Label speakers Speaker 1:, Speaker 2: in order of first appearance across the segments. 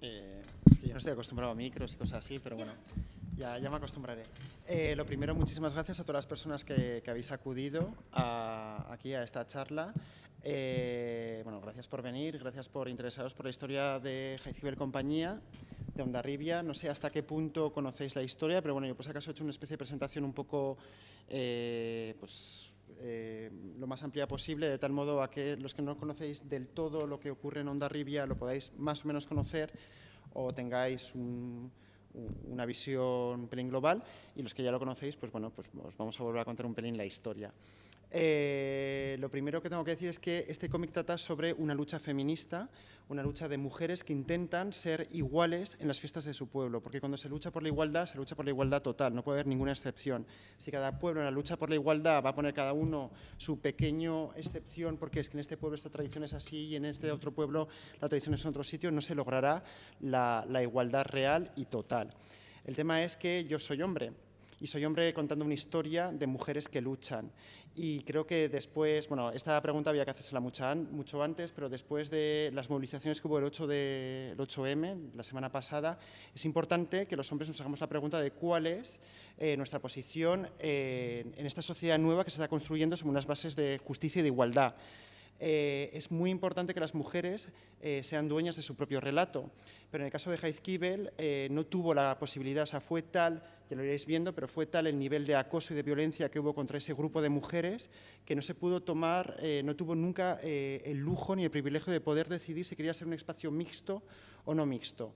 Speaker 1: Es que yo no estoy acostumbrado a micros y cosas así, pero bueno, ya me acostumbraré. Lo primero, muchísimas gracias a todas las personas que habéis acudido aquí a esta charla. Bueno, gracias por venir, gracias por interesaros por la historia de Jaizkibel Compañía, de Hondarribia. No sé hasta qué punto conocéis la historia, pero bueno, yo por si acaso he hecho una especie de presentación un poco, lo más amplia posible, de tal modo a que los que no conocéis del todo lo que ocurre en Hondarribia lo podáis más o menos conocer o tengáis una visión un pelín global, y los que ya lo conocéis, pues bueno, pues os vamos a volver a contar un pelín la historia. Lo primero que tengo que decir es que este cómic trata sobre una lucha feminista, una lucha de mujeres que intentan ser iguales en las fiestas de su pueblo, porque cuando se lucha por la igualdad, se lucha por la igualdad total, no puede haber ninguna excepción. Si cada pueblo en la lucha por la igualdad va a poner cada uno su pequeño excepción, porque es que en este pueblo esta tradición es así y en este otro pueblo la tradición es en otro sitio, no se logrará la igualdad real y total. El tema es que yo soy hombre, y soy hombre contando una historia de mujeres que luchan. Y creo que después, bueno, esta pregunta había que hacérsela mucho antes, pero después de las movilizaciones que hubo el 8M, la semana pasada, es importante que los hombres nos hagamos la pregunta de cuál es nuestra posición en esta sociedad nueva que se está construyendo sobre unas bases de justicia y de igualdad. Es muy importante que las mujeres sean dueñas de su propio relato, pero en el caso de Jaizkibel no tuvo la posibilidad, o sea, fue tal, ya lo iréis viendo, pero fue tal el nivel de acoso y de violencia que hubo contra ese grupo de mujeres que no se pudo tomar, no tuvo nunca el lujo ni el privilegio de poder decidir si quería ser un espacio mixto o no mixto.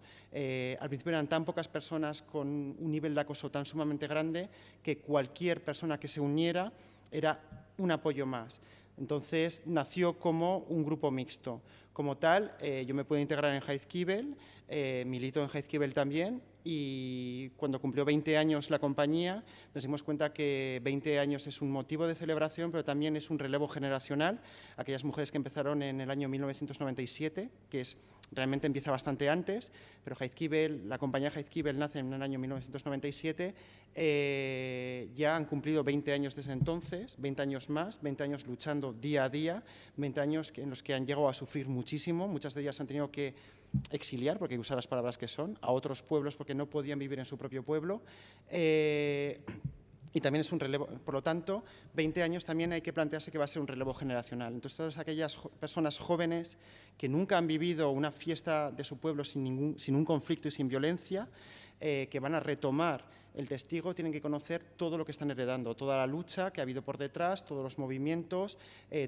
Speaker 1: Al principio eran tan pocas personas con un nivel de acoso tan sumamente grande que cualquier persona que se uniera era un apoyo más. Entonces nació como un grupo mixto. Como tal, yo me pude integrar en Jaizkibel, milito en Jaizkibel también, y cuando cumplió 20 años la compañía nos dimos cuenta que 20 años es un motivo de celebración, pero también es un relevo generacional. Aquellas mujeres que empezaron en el año 1997, que es realmente empieza bastante antes, pero Jaizkibel, la compañía Jaizkibel nace en el año 1997, ya han cumplido 20 años desde entonces, 20 años más, 20 años luchando día a día, 20 años en los que han llegado a sufrir muchísimo, muchas de ellas han tenido que exiliar, porque hay que usar las palabras que son, a otros pueblos porque no podían vivir en su propio pueblo. Y también es un relevo, por lo tanto, 20 años también hay que plantearse que va a ser un relevo generacional. Entonces, todas aquellas personas jóvenes que nunca han vivido una fiesta de su pueblo sin un conflicto y sin violencia, que van a retomar el testigo, tienen que conocer todo lo que están heredando, toda la lucha que ha habido por detrás, todos los movimientos,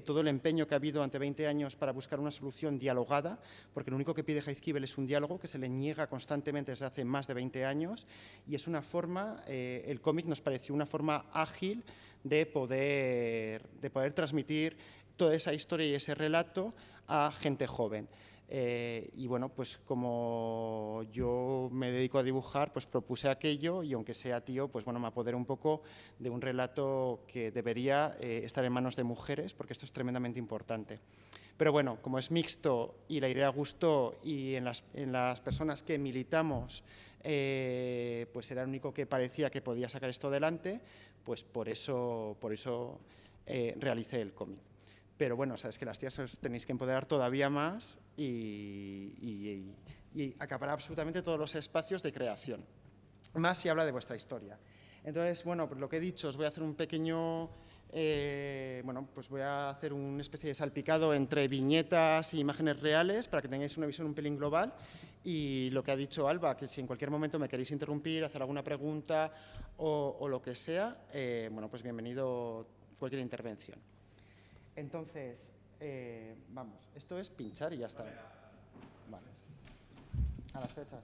Speaker 1: todo el empeño que ha habido ante 20 años para buscar una solución dialogada, porque lo único que pide Jaizkibel es un diálogo que se le niega constantemente desde hace más de 20 años, y es una forma, el cómic nos pareció una forma ágil de poder transmitir toda esa historia y ese relato a gente joven. Y bueno, pues como yo me dedico a dibujar, pues propuse aquello, y aunque sea tío, pues bueno, me apoderé un poco de un relato que debería estar en manos de mujeres, porque esto es tremendamente importante. Pero bueno, como es mixto y la idea gustó, y en las personas que militamos pues era el único que parecía que podía sacar esto adelante, pues por eso realicé el cómic. Pero bueno, sabes que las tías os tenéis que empoderar todavía más y acaparar absolutamente todos los espacios de creación. Más si habla de vuestra historia. Entonces, bueno, pues lo que he dicho, os voy a hacer un pequeño... pues voy a hacer una especie de salpicado entre viñetas e imágenes reales para que tengáis una visión un pelín global. Y lo que ha dicho Alba, que si en cualquier momento me queréis interrumpir, hacer alguna pregunta o lo que sea, bueno, pues bienvenido cualquier intervención. Entonces, vamos, esto es pinchar y ya está. Vale. A las fechas.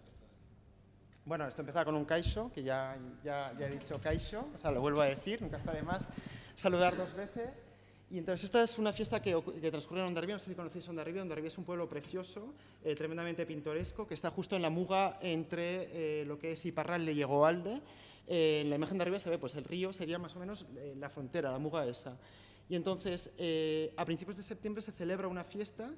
Speaker 1: Bueno, esto empezaba con un kaisho, que ya he dicho kaisho, o sea, lo vuelvo a decir, nunca está de más saludar dos veces. Y entonces esta es una fiesta que transcurre en Hondarribia, no sé si conocéis Hondarribia. Hondarribia es un pueblo precioso, tremendamente pintoresco, que está justo en la muga entre lo que es Iparralde y Egoalde. En la imagen de arriba se ve, pues el río sería más o menos la frontera, la muga esa. Y entonces, a principios de septiembre se celebra una fiesta,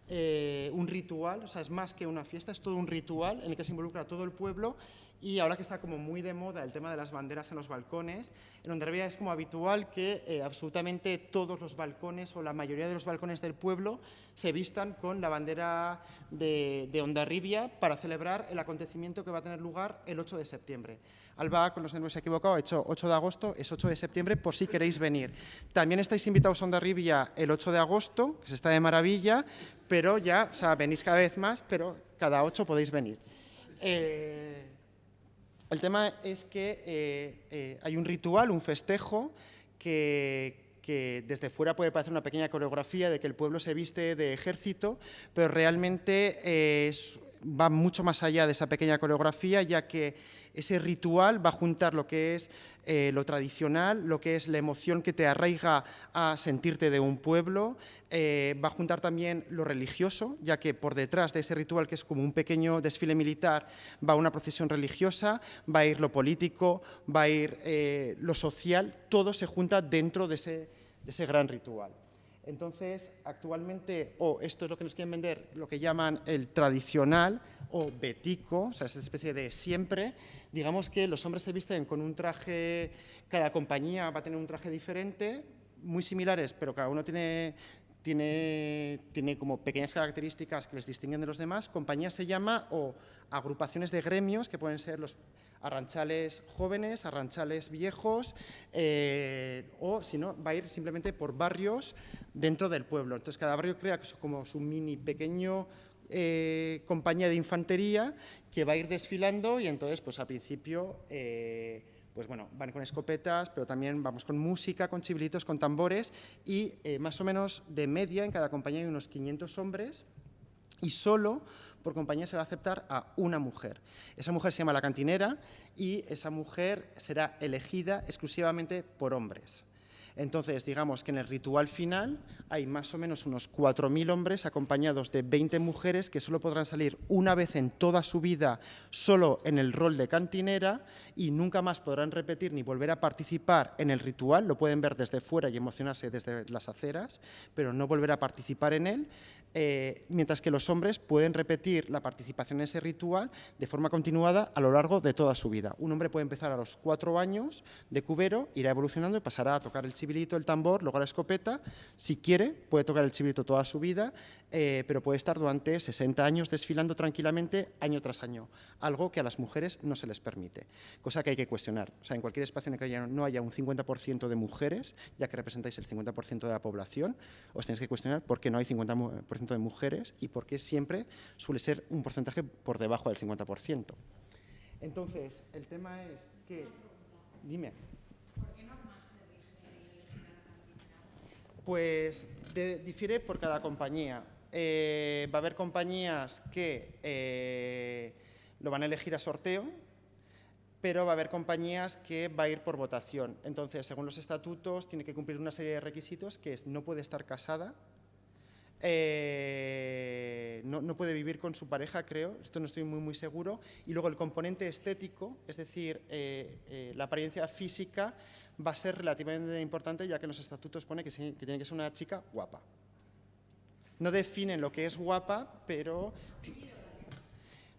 Speaker 1: un ritual, o sea, es más que una fiesta, es todo un ritual en el que se involucra a todo el pueblo Y ahora que está como muy de moda el tema de las banderas en los balcones, en Hondarribia es como habitual que absolutamente todos los balcones o la mayoría de los balcones del pueblo se vistan con la bandera de Hondarribia para celebrar el acontecimiento que va a tener lugar el 8 de septiembre. Alba, con los nervios equivocados, ha hecho 8 de agosto, es 8 de septiembre por si queréis venir. También estáis invitados a Hondarribia el 8 de agosto, que se está de maravilla, pero ya, o sea, venís cada vez más, pero cada 8 podéis venir. El tema es que hay un ritual, un festejo, que desde fuera puede parecer una pequeña coreografía de que el pueblo se viste de ejército, pero realmente va mucho más allá de esa pequeña coreografía, ya que ese ritual va a juntar lo que es lo tradicional, lo que es la emoción que te arraiga a sentirte de un pueblo, va a juntar también lo religioso, ya que por detrás de ese ritual, que es como un pequeño desfile militar, va una procesión religiosa, va a ir lo político, va a ir lo social, todo se junta dentro de ese gran ritual. Entonces, actualmente, esto es lo que nos quieren vender, lo que llaman el tradicional o betico, o sea, esa especie de siempre. Digamos que los hombres se visten con un traje, cada compañía va a tener un traje diferente, muy similares, pero cada uno tiene como pequeñas características que les distinguen de los demás. Compañías se llama, o agrupaciones de gremios, que pueden ser los arranchales jóvenes, arranchales viejos, o si no, va a ir simplemente por barrios dentro del pueblo. Entonces, cada barrio crea como su mini pequeño compañía de infantería que va a ir desfilando, y entonces, pues al principio, pues bueno, van con escopetas, pero también vamos con música, con chiblitos, con tambores, y más o menos de media en cada compañía hay unos 500 hombres, y solo por compañía se va a aceptar a una mujer. Esa mujer se llama la cantinera, y esa mujer será elegida exclusivamente por hombres. Entonces, digamos que en el ritual final hay más o menos unos 4.000 hombres acompañados de 20 mujeres que solo podrán salir una vez en toda su vida solo en el rol de cantinera, y nunca más podrán repetir ni volver a participar en el ritual. Lo pueden ver desde fuera y emocionarse desde las aceras, pero no volver a participar en él. Mientras que los hombres pueden repetir la participación en ese ritual de forma continuada a lo largo de toda su vida. Un hombre puede empezar a los 4 años de cubero, irá evolucionando y pasará a tocar el chivilito, el tambor, luego la escopeta. Si quiere, puede tocar el chivilito toda su vida, pero puede estar durante 60 años desfilando tranquilamente año tras año, algo que a las mujeres no se les permite, cosa que hay que cuestionar. O sea, en cualquier espacio en el que no haya un 50% de mujeres, ya que representáis el 50% de la población, os tenéis que cuestionar por qué no hay 50% de mujeres y por qué siempre suele ser un porcentaje por debajo del 50%. Entonces, el tema es que... Dime.
Speaker 2: ¿Por qué normas se rige la cantinera?
Speaker 1: Pues difiere por cada compañía. Va a haber compañías que lo van a elegir a sorteo, pero va a haber compañías que va a ir por votación. Entonces, según los estatutos, tiene que cumplir una serie de requisitos, que es: no puede estar casada, no puede vivir con su pareja, creo, esto no estoy muy seguro, y luego el componente estético, es decir, la apariencia física, va a ser relativamente importante, ya que en los estatutos pone que tiene que ser una chica guapa. No definen lo que es guapa, pero...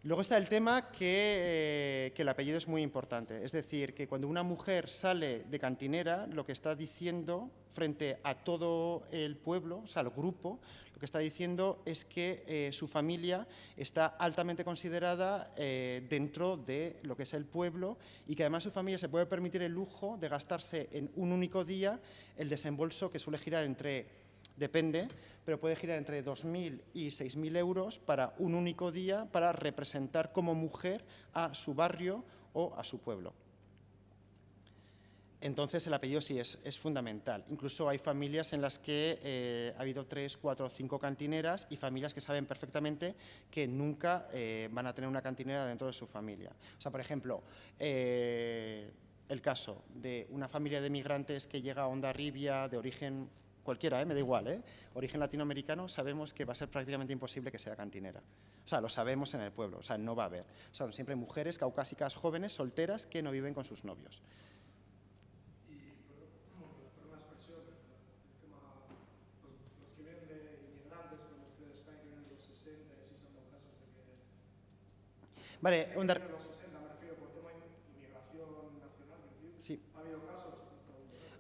Speaker 1: Luego está el tema que el apellido es muy importante, es decir, que cuando una mujer sale de cantinera, lo que está diciendo frente a todo el pueblo, o sea, al grupo, lo que está diciendo es que su familia está altamente considerada dentro de lo que es el pueblo, y que además su familia se puede permitir el lujo de gastarse en un único día el desembolso que suele girar entre... Depende, pero puede girar entre 2.000 y 6.000 euros para un único día, para representar como mujer a su barrio o a su pueblo. Entonces, el apellido sí es fundamental. Incluso hay familias en las que ha habido 3, 4 o 5 cantineras, y familias que saben perfectamente que nunca van a tener una cantinera dentro de su familia. O sea, por ejemplo, el caso de una familia de migrantes que llega a Hondarribia de origen... Cualquiera, me da igual, origen latinoamericano, sabemos que va a ser prácticamente imposible que sea cantinera. O sea, lo sabemos en el pueblo, o sea, no va a haber. Son siempre mujeres caucásicas jóvenes, solteras, que no viven con sus novios.
Speaker 3: Y per una expresión, los que vienen de inmigrantes, como los de España, que vienen de los 60, y así son los casos de que...
Speaker 1: Vale,
Speaker 3: los 60, me refiero, por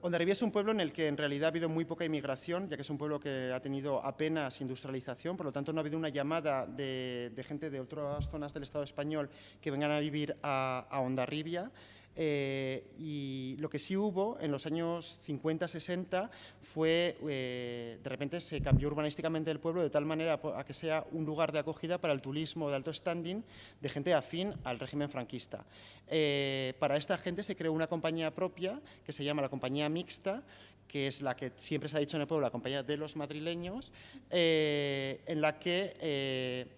Speaker 1: Hondarribia es un pueblo en el que en realidad ha habido muy poca inmigración, ya que es un pueblo que ha tenido apenas industrialización, por lo tanto no ha habido una llamada de gente de otras zonas del Estado español que vengan a vivir a Hondarribia. Y lo que sí hubo en los años 50-60 fue, de repente se cambió urbanísticamente el pueblo de tal manera a que sea un lugar de acogida para el turismo de alto standing de gente afín al régimen franquista. Para esta gente se creó una compañía propia que se llama la Compañía Mixta, que es la que siempre se ha dicho en el pueblo, la compañía de los madrileños, en la que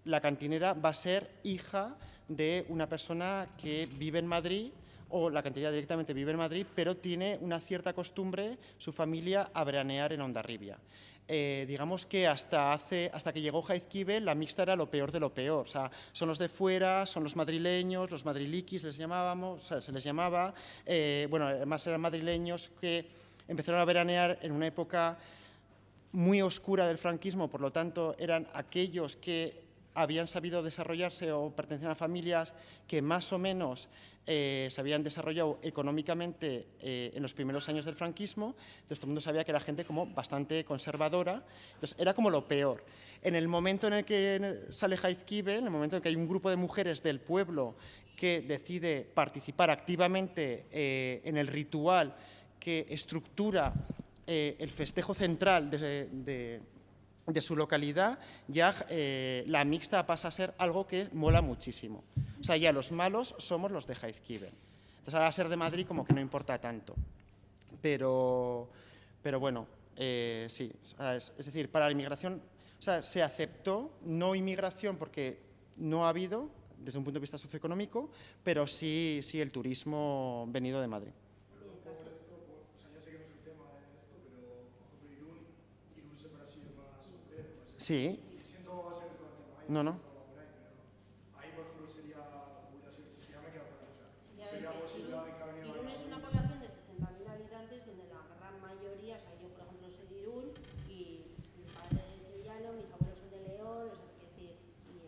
Speaker 1: la cantinera va a ser hija de una persona que vive en Madrid, o la cantinera directamente vive en Madrid, pero tiene una cierta costumbre, su familia, a veranear en Hondarribia. Digamos que hasta que llegó Jaizkibel, la mixta era lo peor de lo peor. O sea, son los de fuera, son los madrileños, los madriliquis les llamábamos, o sea, se les llamaba. Bueno, además eran madrileños que empezaron a veranear en una época muy oscura del franquismo, por lo tanto, eran aquellos que habían sabido desarrollarse o pertenecían a familias que más o menos se habían desarrollado económicamente en los primeros años del franquismo. Entonces todo el mundo sabía que era gente como bastante conservadora, entonces era como lo peor. En el momento en el que sale Jaizkibel, en el momento en que hay un grupo de mujeres del pueblo que decide participar activamente en el ritual que estructura el festejo central de su localidad, ya la mixta pasa a ser algo que mola muchísimo. O sea, ya los malos somos los de Jaizkibel. Entonces, ahora ser de Madrid como que no importa tanto. Pero bueno, sí. Es decir, para la inmigración, o sea, se aceptó no inmigración porque no ha habido, desde un punto de vista socioeconómico, pero sí el turismo venido de Madrid. Sí. No, no.
Speaker 3: Ahí, por ejemplo, sería población, es que ya me he quedado con otra.
Speaker 2: Ya
Speaker 3: Sería
Speaker 2: ves que
Speaker 3: posible que habría
Speaker 2: Irún es una población de 60.000 habitantes donde la gran mayoría, o sea, yo por ejemplo soy de Irún y mi padre es sevillano, mis abuelos son de León, o sea, es decir, y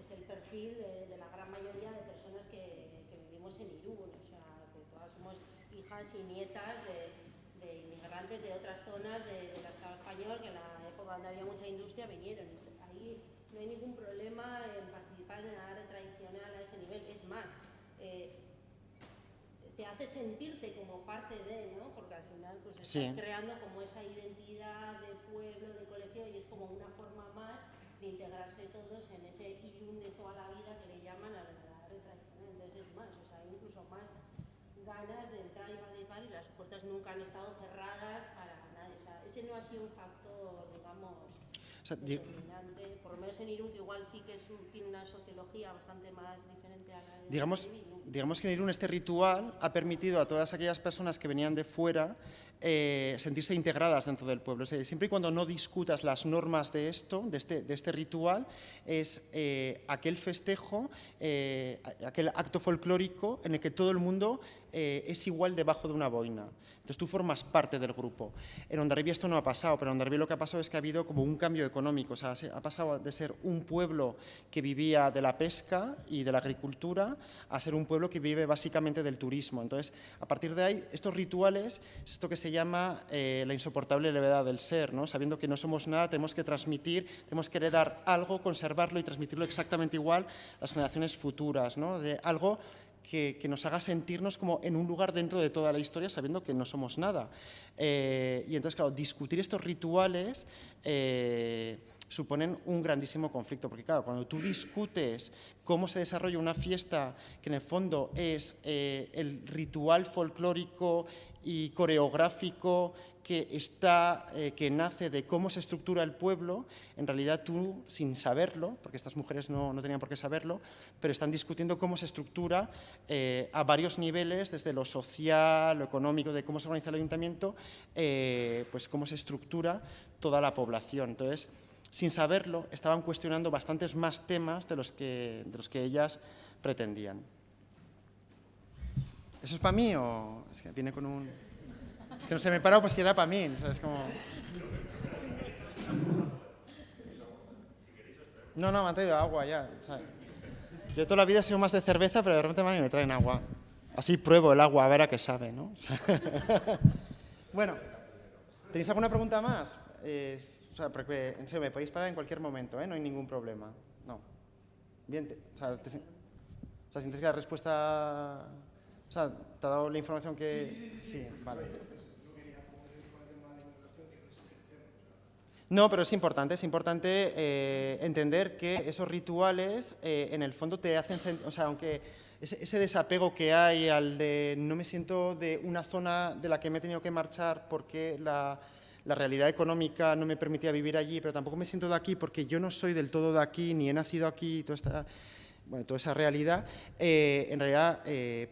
Speaker 2: es el perfil de la gran mayoría de personas que vivimos en Irún, o sea, que todas somos hijas y nietas de inmigrantes de otras zonas del Estado español que en la época donde había mucha industria vinieron. Ahí no hay ningún problema en participar en el arte tradicional a ese nivel. Es más, te hace sentirte como parte de, ¿no? Porque al final pues estás creando como esa identidad de pueblo, de colección, y es como una forma más de integrarse todos en ese Irún de toda la vida que le llaman al arte tradicional. Entonces es más, o sea, hay incluso más ganas de entrar y participar, y las puertas nunca han estado cerradas para nadie. O sea, ese no ha sido un factor, digamos, determinante, por lo menos en Irún, que igual sí que tiene una sociología bastante más diferente a la de
Speaker 1: digamos que en Irún este ritual ha permitido a todas aquellas personas que venían de fuera sentirse integradas dentro del pueblo. O sea, siempre y cuando no discutas las normas de este ritual, es aquel festejo, aquel acto folclórico en el que todo el mundo es igual debajo de una boina. Entonces tú formas parte del grupo. En Hondarribia esto no ha pasado, pero en Hondarribia lo que ha pasado es que ha habido como un cambio económico. O sea, ha pasado de ser un pueblo que vivía de la pesca y de la agricultura a ser un pueblo que vive básicamente del turismo. Entonces, a partir de ahí, estos rituales, es esto que se llama la insoportable levedad del ser, ¿no? Sabiendo que no somos nada, tenemos que transmitir, tenemos que heredar algo, conservarlo y transmitirlo exactamente igual a las generaciones futuras, ¿no? De algo que nos haga sentirnos como en un lugar dentro de toda la historia, sabiendo que no somos nada. Y entonces, claro, discutir estos rituales suponen un grandísimo conflicto, porque claro, cuando tú discutes cómo se desarrolla una fiesta que en el fondo es el ritual folclórico y coreográfico que nace de cómo se estructura el pueblo, en realidad tú, sin saberlo, porque estas mujeres no tenían por qué saberlo, pero están discutiendo cómo se estructura a varios niveles, desde lo social, lo económico, de cómo se organiza el ayuntamiento, pues cómo se estructura toda la población. Entonces, sin saberlo, estaban cuestionando bastantes más temas de los que ellas pretendían. ¿Eso es para mí o es que viene con un...? Es que no se me parado, pues que era para mí, ¿sabes? Como... No, me han traído agua ya, ¿sabes? Yo toda la vida he sido más de cerveza, pero de repente me traen agua. Así pruebo el agua, a ver a qué sabe, ¿no? Bueno, ¿tenéis alguna pregunta más? O sea, porque, en serio, me podéis parar en cualquier momento, ¿eh? No hay ningún problema. No. Bien, ¿sientes que la respuesta... O sea, ¿te ha dado la información que...? Sí, vale. No, pero es importante entender que esos rituales en el fondo te hacen, o sea, aunque ese desapego que hay al de no me siento de una zona de la que me he tenido que marchar porque la realidad económica no me permitía vivir allí, pero tampoco me siento de aquí porque yo no soy del todo de aquí, ni he nacido aquí, toda esa realidad, en realidad,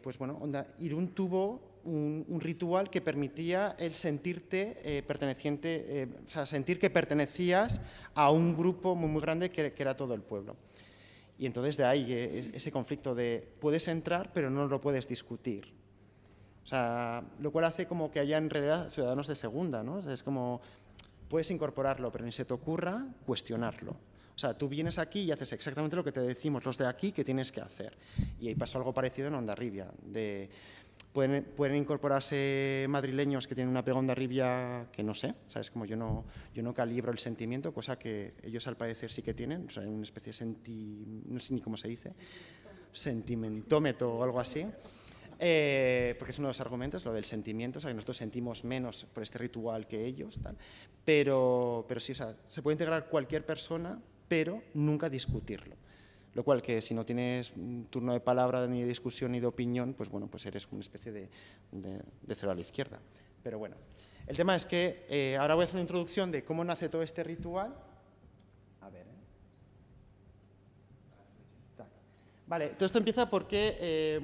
Speaker 1: pues bueno, Irún tuvo un ritual que permitía el sentirte perteneciente, o sea, sentir que pertenecías a un grupo muy, muy grande que era todo el pueblo. Y entonces de ahí ese conflicto de puedes entrar pero no lo puedes discutir. O sea, lo cual hace como que haya en realidad ciudadanos de segunda, ¿no? O sea, es como, puedes incorporarlo, pero ni se te ocurra cuestionarlo. O sea, tú vienes aquí y haces exactamente lo que te decimos los de aquí que tienes que hacer. Y ahí pasó algo parecido en Hondarribia. Pueden incorporarse madrileños que tienen un apego a Hondarribia que no sé, ¿sabes? Como yo no calibro el sentimiento, cosa que ellos al parecer sí que tienen, o sea, una especie de no sé ni cómo se dice, sentimentómetro o algo así. Porque es uno de los argumentos, lo del sentimiento, o sea, que nosotros sentimos menos por este ritual que ellos, tal. Pero sí, o sea, se puede integrar cualquier persona, pero nunca discutirlo. Lo cual que si no tienes un turno de palabra, ni de discusión, ni de opinión, pues bueno, pues eres una especie de cero a la izquierda. Pero bueno, el tema es que ahora voy a hacer una introducción de cómo nace todo este ritual. A ver, Vale, todo esto empieza porque,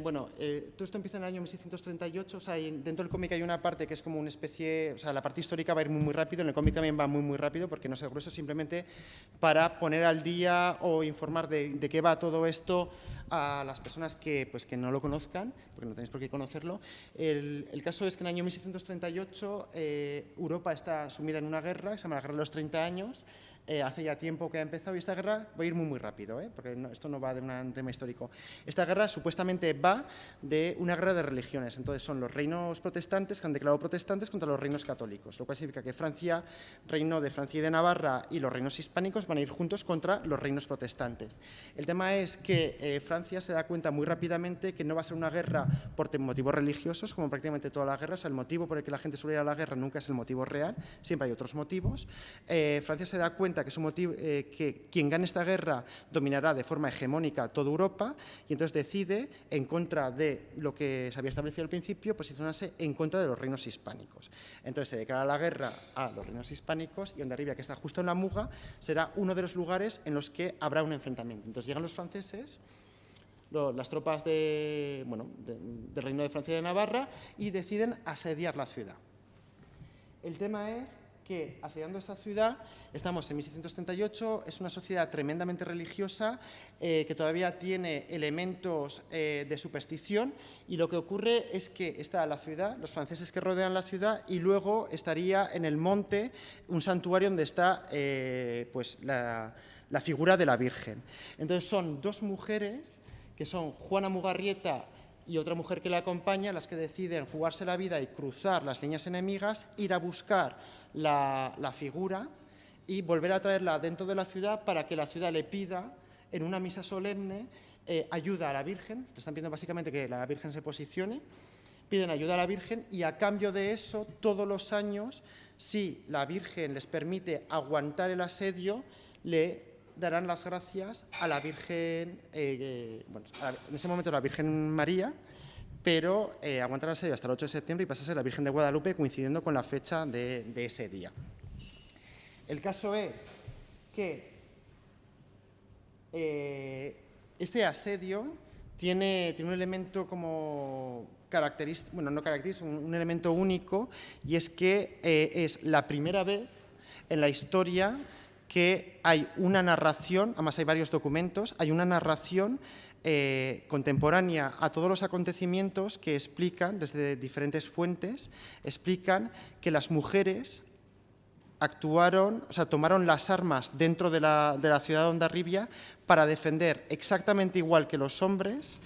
Speaker 1: todo esto empieza en el año 1638, o sea, dentro del cómic hay una parte que es como una especie, o sea, la parte histórica va a ir muy, muy rápido, en el cómic también va muy, muy rápido, porque no es grueso, simplemente para poner al día o informar de qué va todo esto a las personas que no lo conozcan, porque no tenéis por qué conocerlo. El caso es que en el año 1638 Europa está sumida en una guerra, que se llama la Guerra de los 30 años, hace ya tiempo que ha empezado y esta guerra va a ir muy, muy rápido, porque esto no va de un tema histórico. Esta guerra supuestamente va de una guerra de religiones, entonces son los reinos protestantes que han declarado protestantes contra los reinos católicos, lo cual significa que Francia, reino de Francia y de Navarra y los reinos hispánicos van a ir juntos contra los reinos protestantes. El tema es que Francia se da cuenta muy rápidamente que no va a ser una guerra por motivos religiosos, como prácticamente todas las guerras, el motivo por el que la gente suele ir a la guerra nunca es el motivo real, siempre hay otros motivos. Francia se da cuenta que, que quien gane esta guerra dominará de forma hegemónica toda Europa y entonces decide, en contra de lo que se había establecido al principio, posicionarse en contra de los reinos hispánicos. Entonces se declara la guerra a los reinos hispánicos y Hondarribia, que está justo en la Muga, será uno de los lugares en los que habrá un enfrentamiento. Entonces llegan los franceses, las tropas del Reino de Francia y de Navarra y deciden asediar la ciudad. El tema es que, asediando esta ciudad, estamos en 1638, es una sociedad tremendamente religiosa que todavía tiene elementos de superstición y lo que ocurre es que está la ciudad, los franceses que rodean la ciudad y luego estaría en el monte un santuario donde está la figura de la Virgen. Entonces son dos mujeres que son Juana Mugarrieta y otra mujer que la acompaña, las que deciden jugarse la vida y cruzar las líneas enemigas, ir a buscar la figura y volver a traerla dentro de la ciudad para que la ciudad le pida, en una misa solemne, ayuda a la Virgen. Le están pidiendo básicamente que la Virgen se posicione, piden ayuda a la Virgen y a cambio de eso, todos los años, si la Virgen les permite aguantar el asedio, le darán las gracias a la Virgen, en ese momento la Virgen María, pero aguantará el asedio hasta el 8 de septiembre y pasa a ser la Virgen de Guadalupe coincidiendo con la fecha de ese día. El caso es que este asedio tiene un elemento como característico, bueno, no característico, un elemento único, y es que es la primera vez en la historia que hay una narración, además hay varios documentos, hay una narración contemporánea a todos los acontecimientos que explican, desde diferentes fuentes, explican que las mujeres actuaron, o sea, tomaron las armas dentro de la ciudad de Hondarribia para defender exactamente igual que los hombres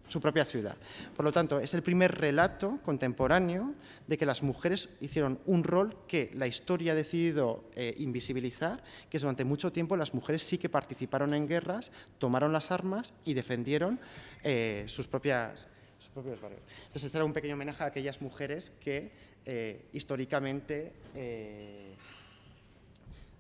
Speaker 1: su propia ciudad. Por lo tanto, es el primer relato contemporáneo de que las mujeres hicieron un rol que la historia ha decidido invisibilizar, que es durante mucho tiempo las mujeres sí que participaron en guerras, tomaron las armas y defendieron sus propios barrios. Entonces, este era un pequeño homenaje a aquellas mujeres que históricamente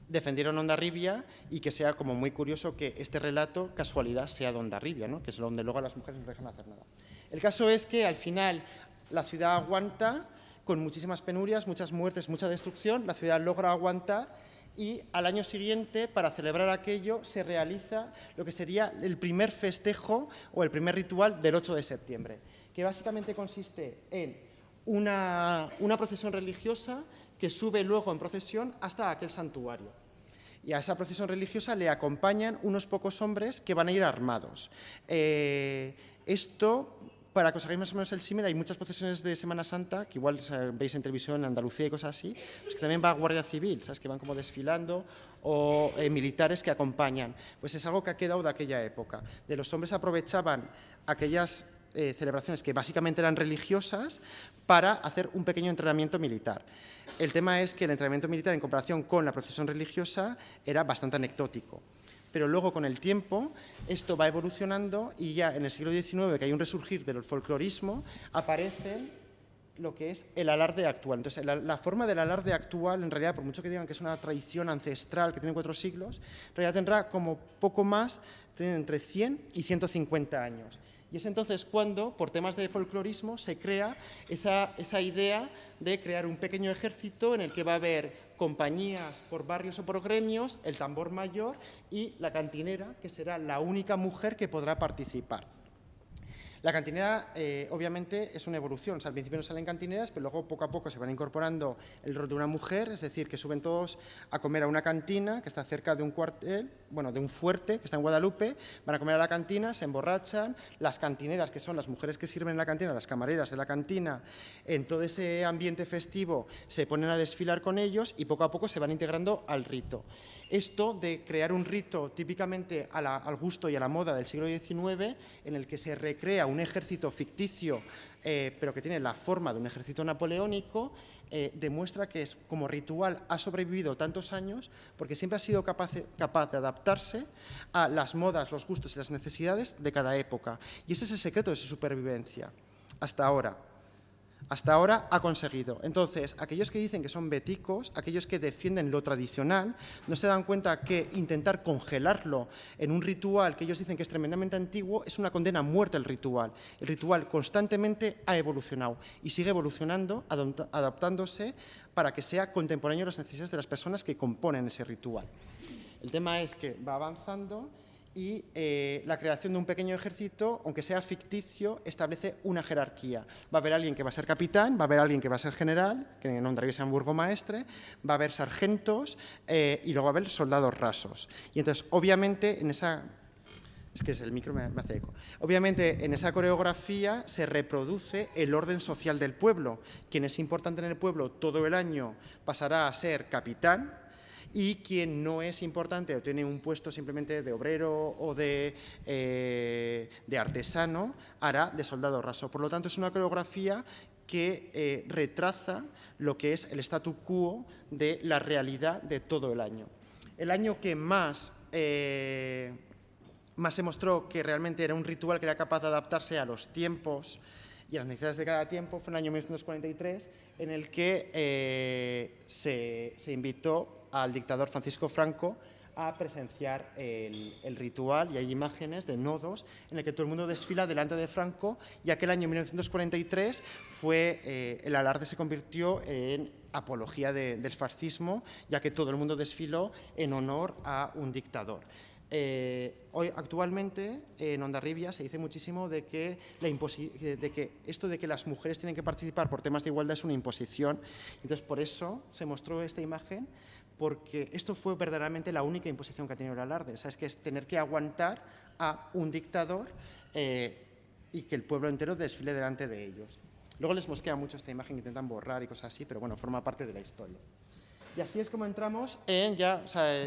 Speaker 1: defendieron Hondarribia, y que sea como muy curioso que este relato, casualidad, sea de Hondarribia, ¿no? Que es donde luego las mujeres no dejan hacer nada. El caso es que al final la ciudad aguanta con muchísimas penurias, muchas muertes, mucha destrucción, la ciudad logra aguantar, y al año siguiente, para celebrar aquello, se realiza lo que sería el primer festejo o el primer ritual del 8 de septiembre, que básicamente consiste en una procesión religiosa que sube luego en procesión hasta aquel santuario. Y a esa procesión religiosa le acompañan unos pocos hombres que van a ir armados. Esto, para que os hagáis más o menos el símil, hay muchas procesiones de Semana Santa, que igual veis en televisión en Andalucía y cosas así, pues que también va Guardia Civil, ¿sabes? Que van como desfilando, o militares que acompañan. Pues es algo que ha quedado de aquella época. De los hombres aprovechaban aquellas celebraciones que básicamente eran religiosas para hacer un pequeño entrenamiento militar. El tema es que el entrenamiento militar, en comparación con la procesión religiosa, era bastante anecdótico. Pero luego, con el tiempo, esto va evolucionando, y ya en el siglo XIX, que hay un resurgir del folclorismo, aparece lo que es el alarde actual. Entonces, la forma del alarde actual, en realidad, por mucho que digan que es una tradición ancestral que tiene 4 siglos, en realidad tendrá como poco más, entre 100 y 150 años. Y es entonces cuando, por temas de folclorismo, se crea esa idea de crear un pequeño ejército en el que va a haber compañías por barrios o por gremios, el tambor mayor y la cantinera, que será la única mujer que podrá participar. La cantinera, obviamente, es una evolución. O sea, al principio no salen cantineras, pero luego poco a poco se van incorporando el rol de una mujer, es decir, que suben todos a comer a una cantina que está cerca de un cuartel, bueno, de un fuerte que está en Guadalupe, van a comer a la cantina, se emborrachan, las cantineras, que son las mujeres que sirven en la cantina, las camareras de la cantina, en todo ese ambiente festivo se ponen a desfilar con ellos y poco a poco se van integrando al rito. Esto de crear un rito típicamente al gusto y a la moda del siglo XIX, en el que se recrea un ejército ficticio, pero que tiene la forma de un ejército napoleónico, demuestra que como ritual ha sobrevivido tantos años porque siempre ha sido capaz de adaptarse a las modas, los gustos y las necesidades de cada época. Y ese es el secreto de su supervivencia, hasta ahora. Hasta ahora ha conseguido. Entonces, aquellos que dicen que son beticos, aquellos que defienden lo tradicional, no se dan cuenta que intentar congelarlo en un ritual que ellos dicen que es tremendamente antiguo es una condena a muerte el ritual. El ritual constantemente ha evolucionado y sigue evolucionando, adaptándose para que sea contemporáneo a las necesidades de las personas que componen ese ritual. El tema es que va avanzando y la creación de un pequeño ejército, aunque sea ficticio, establece una jerarquía. Va a haber alguien que va a ser capitán, va a haber alguien que va a ser general, que en Hondarribia se llama burgomaestre, va a haber sargentos y luego va a haber soldados rasos. Y entonces, obviamente, en esa... Es que el micro me hace eco. Obviamente, en esa coreografía se reproduce el orden social del pueblo. Quien es importante en el pueblo todo el año pasará a ser capitán, y quien no es importante o tiene un puesto simplemente de obrero o de artesano, hará de soldado raso. Por lo tanto, es una coreografía que retraza lo que es el statu quo de la realidad de todo el año. El año que más se mostró que realmente era un ritual que era capaz de adaptarse a los tiempos y a las necesidades de cada tiempo fue en el año 1943, en el que se invitó al dictador Francisco Franco a presenciar el ritual, y hay imágenes de nodos en el que todo el mundo desfila delante de Franco, y aquel año 1943 el alarde se convirtió en apología del fascismo, ya que todo el mundo desfiló en honor a un dictador. Hoy, actualmente, en Hondarribia se dice muchísimo de que esto de que las mujeres tienen que participar por temas de igualdad es una imposición. Entonces, por eso se mostró esta imagen, porque esto fue verdaderamente la única imposición que ha tenido el alarde. O sea, es que es tener que aguantar a un dictador y que el pueblo entero desfile delante de ellos. Luego les mosquea mucho esta imagen, intentan borrar y cosas así, pero bueno, forma parte de la historia. Y así es como entramos en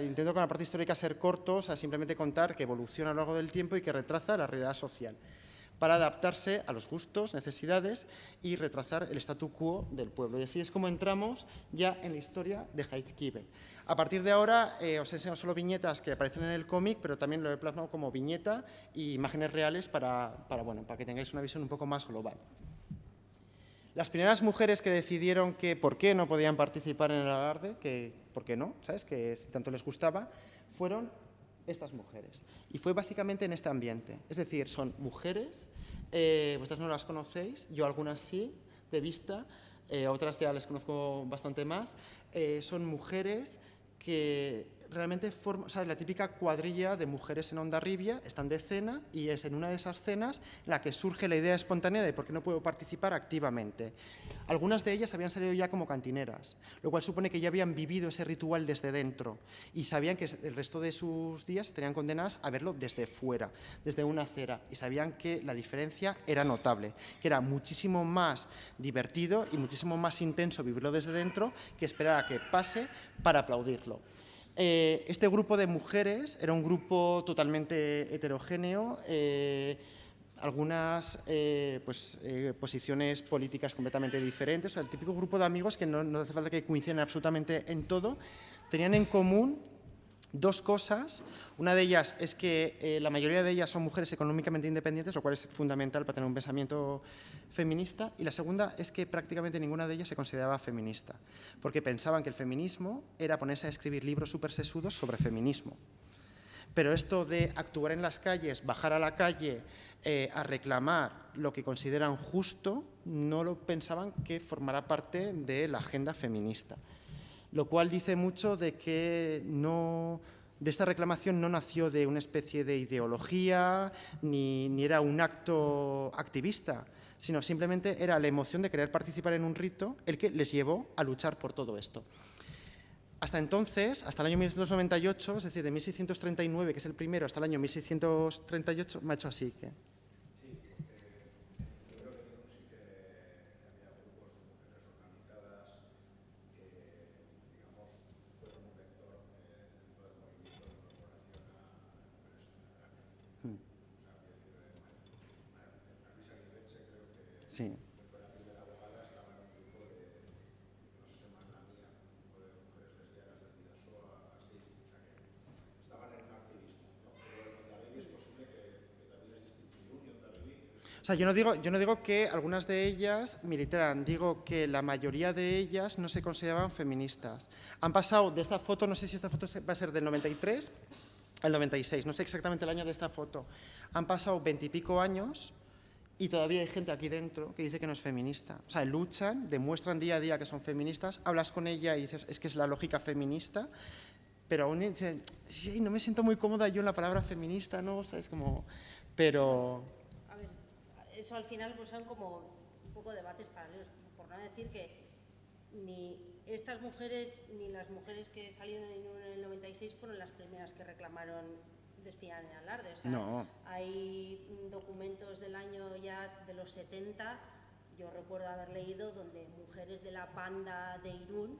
Speaker 1: intento con la parte histórica ser corto, simplemente contar que evoluciona a lo largo del tiempo y que retrata la realidad social. para adaptarse a los gustos, necesidades y retrasar el statu quo del pueblo. Y así es como entramos ya en la historia de Jaizkibel. A partir de ahora os enseño solo viñetas que aparecen en el cómic, pero también lo he plasmado como viñeta y imágenes reales para que tengáis una visión un poco más global. Las primeras mujeres que decidieron que por qué no podían participar en el alarde, que por qué no, ¿sabes?, que si tanto les gustaba, fueron estas mujeres. Y fue básicamente en este ambiente. Es decir, son mujeres, vosotras no las conocéis, yo algunas sí, de vista, otras ya les conozco bastante más. Son mujeres que realmente forman, ¿sabes?, la típica cuadrilla de mujeres en Hondarribia, están de cena y es en una de esas cenas en la que surge la idea espontánea de por qué no puedo participar activamente. Algunas de ellas habían salido ya como cantineras, lo cual supone que ya habían vivido ese ritual desde dentro y sabían que el resto de sus días tenían condenadas a verlo desde fuera, desde una acera, y sabían que la diferencia era notable, que era muchísimo más divertido y muchísimo más intenso vivirlo desde dentro que esperar a que pase para aplaudirlo. Este grupo de mujeres era un grupo totalmente heterogéneo, algunas posiciones políticas completamente diferentes, o sea, el típico grupo de amigos que no hace falta que coincidan absolutamente en todo. Tenían en común dos cosas. Una de ellas es que la mayoría de ellas son mujeres económicamente independientes, lo cual es fundamental para tener un pensamiento feminista, y la segunda es que prácticamente ninguna de ellas se consideraba feminista, porque pensaban que el feminismo era ponerse a escribir libros súper sesudos sobre feminismo. Pero esto de actuar en las calles, bajar a la calle a reclamar lo que consideran justo, no lo pensaban que formara parte de la agenda feminista. Lo cual dice mucho de que de esta reclamación no nació de una especie de ideología, ni era un acto activista, sino simplemente era la emoción de querer participar en un rito el que les llevó a luchar por todo esto. Hasta entonces, hasta el año 1698, es decir, de 1639, que es el primero, hasta el año 1638, me ha hecho así. Que... Sí. O sea, yo no digo que algunas de ellas militaran, digo que la mayoría de ellas no se consideraban feministas. Han pasado de esta foto, no sé si esta foto va a ser del 93 al 96, no sé exactamente el año de esta foto. Han pasado 20 y pico años y todavía hay gente aquí dentro que dice que no es feminista. O sea, luchan, demuestran día a día que son feministas, hablas con ella y dices, es que es la lógica feminista, pero aún dicen, no me siento muy cómoda yo en la palabra feminista, ¿no? O sea, es como... Pero...
Speaker 2: Eso al final pues son como un poco debates paralelos, por no decir que ni estas mujeres ni las mujeres que salieron en el 96 fueron las primeras que reclamaron despiar en alarde. O sea,
Speaker 1: no.
Speaker 2: Hay documentos del año ya de los 70, yo recuerdo haber leído, donde mujeres de la banda de Irún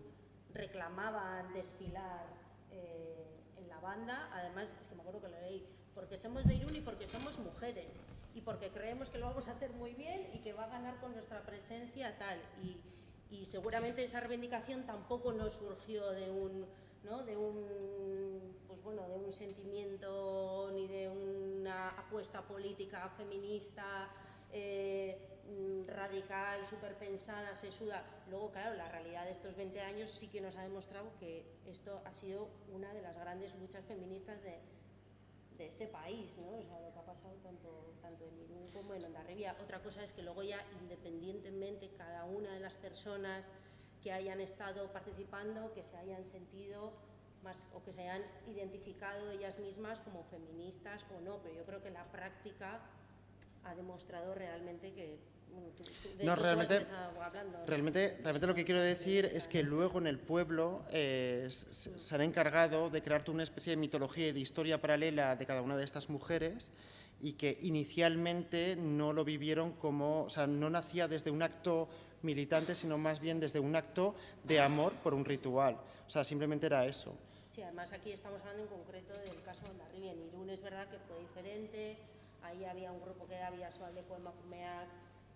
Speaker 2: reclamaban desfilar en la banda. Además, es que me acuerdo que lo leí, porque somos de Irún y porque somos mujeres y porque creemos que lo vamos a hacer muy bien y que va a ganar con nuestra presencia tal. Y seguramente esa reivindicación tampoco nos surgió de un sentimiento ni de una apuesta política feminista radical, súper pensada, sesuda. Luego, claro, la realidad de estos 20 años sí que nos ha demostrado que esto ha sido una de las grandes luchas feministas de este país, ¿no? O sea, lo que ha pasado tanto en Irún como en Hondarribia. Otra cosa es que luego ya, independientemente, cada una de las personas que hayan estado participando, que se hayan sentido más o que se hayan identificado ellas mismas como feministas o no, pero yo creo que la práctica ha demostrado realmente que... Bueno,
Speaker 1: realmente lo que quiero decir es que luego en el pueblo se han encargado de crear una especie de mitología y de historia paralela de cada una de estas mujeres y que inicialmente no lo vivieron como, o sea, no nacía desde un acto militante, sino más bien desde un acto de amor por un ritual. O sea, simplemente era eso.
Speaker 2: Sí, además aquí estamos hablando en concreto del caso de Hondarribia. En Irún es verdad que fue diferente. ahí había un grupo que era Bidasoa de Emakumeak,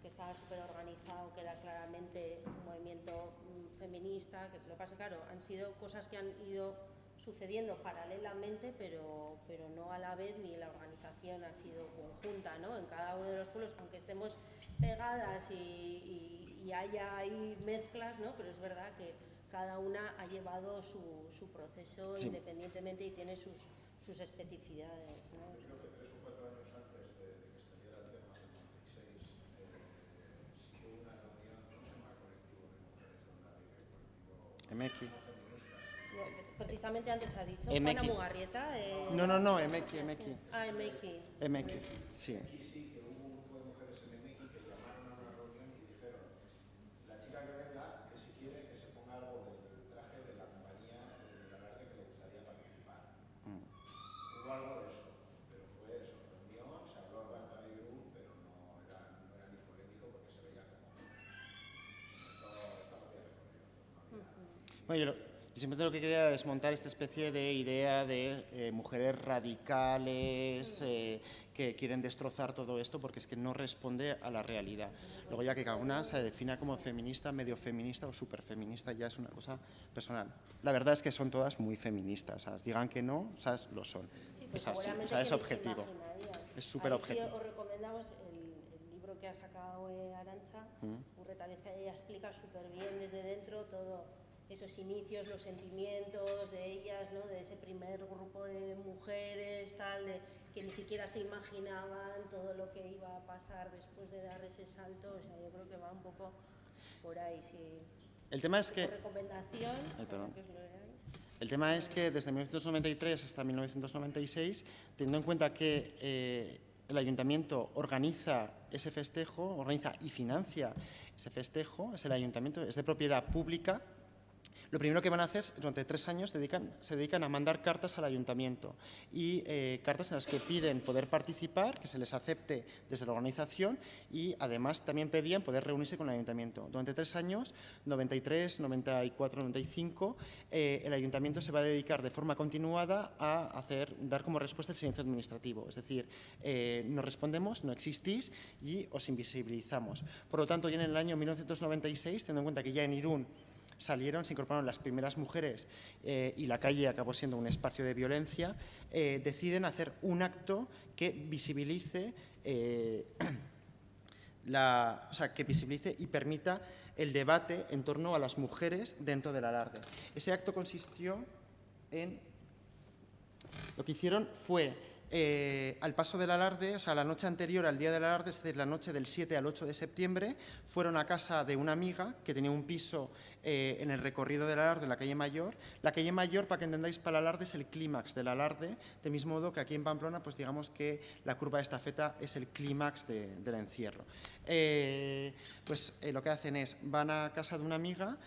Speaker 2: que estaba súper organizado, que era claramente un movimiento feminista, que lo que pasa, claro, han sido cosas que han ido sucediendo paralelamente, pero no a la vez, ni la organización ha sido conjunta, ¿no? En cada uno de los pueblos, aunque estemos pegadas y haya ahí mezclas, ¿no? Pero es verdad que cada una ha llevado su proceso
Speaker 1: sí,
Speaker 2: independientemente y tiene sus especificidades, ¿no?
Speaker 4: Yo creo que 3 o 4 años antes de que estallara el tema del 96, sí que hubo una reunión, no se llama Colectivo de Mujeres de Hondarribia, Colectivo
Speaker 1: Emeki.
Speaker 4: no feministas.
Speaker 2: Precisamente antes ha dicho
Speaker 1: Emeki.
Speaker 2: Juana Mugarrieta.
Speaker 1: No, Emeki.
Speaker 2: Ah, Emeki.
Speaker 1: Emeki, sí.
Speaker 4: Aquí sí que hubo un grupo de mujeres en Emeki que llamaron a una reunión y dijeron, la chica que venga, que si quiere que se ponga algo del traje de la compañía de alarde que le gustaría participar. Hubo algo de eso, pero fue eso, reunión, se habló en Barca de Irún, pero no era ni polémico porque se veía como esto no tiene recorrido.
Speaker 1: Bueno, yo simplemente lo que quería es montar esta especie de idea de mujeres radicales que quieren destrozar todo esto porque es que no responde a la realidad. Luego ya que cada una se defina como feminista, medio feminista o superfeminista ya es una cosa personal. La verdad es que son todas muy feministas, ¿sabes? Digan que no, ¿sabes? Lo son.
Speaker 2: Sí,
Speaker 1: Es así,
Speaker 2: seguramente
Speaker 1: o sea, es
Speaker 2: que ni se
Speaker 1: objetivo.
Speaker 2: imaginarían.
Speaker 1: Es súper
Speaker 2: Ahí
Speaker 1: objetivo.
Speaker 2: Sí, os recomendamos el libro que ha sacado Arantxa, Urretaleja, ella explica súper bien desde dentro todo esos inicios, los sentimientos de ellas, ¿no? De ese primer grupo de mujeres, tal, que ni siquiera se imaginaban todo lo que iba a pasar después de dar ese salto. O sea, yo creo que va un poco por ahí, sí.
Speaker 1: El tema es que...
Speaker 2: Recomendación,
Speaker 1: perdón.
Speaker 2: que os lo leáis.
Speaker 1: El tema es que desde 1993 hasta 1996, teniendo en cuenta que el ayuntamiento organiza ese festejo, organiza y financia ese festejo, es el ayuntamiento, es de propiedad pública. Lo primero que van a hacer es, durante 3 años, se dedican a mandar cartas al ayuntamiento y cartas en las que piden poder participar, que se les acepte desde la organización y además también pedían poder reunirse con el ayuntamiento. Durante 3 años, 93, 94, 95, el ayuntamiento se va a dedicar de forma continuada a dar como respuesta el silencio administrativo, es decir, no respondemos, no existís y os invisibilizamos. Por lo tanto, ya en el año 1996, teniendo en cuenta que ya en Irún se incorporaron las primeras mujeres y la calle acabó siendo un espacio de violencia, deciden hacer un acto que visibilice, que visibilice y permita el debate en torno a las mujeres dentro del alarde. Ese acto consistió en... Lo que hicieron fue, al paso del alarde, o sea, la noche anterior al día del alarde, es decir, la noche del 7 al 8 de septiembre, fueron a casa de una amiga que tenía un piso en el recorrido del alarde, en la calle Mayor. La calle Mayor, para que entendáis, para el alarde es el clímax del alarde, de mismo modo que aquí en Pamplona, pues digamos que la curva de estafeta es el clímax del encierro. Lo que hacen es, van a casa de una amiga,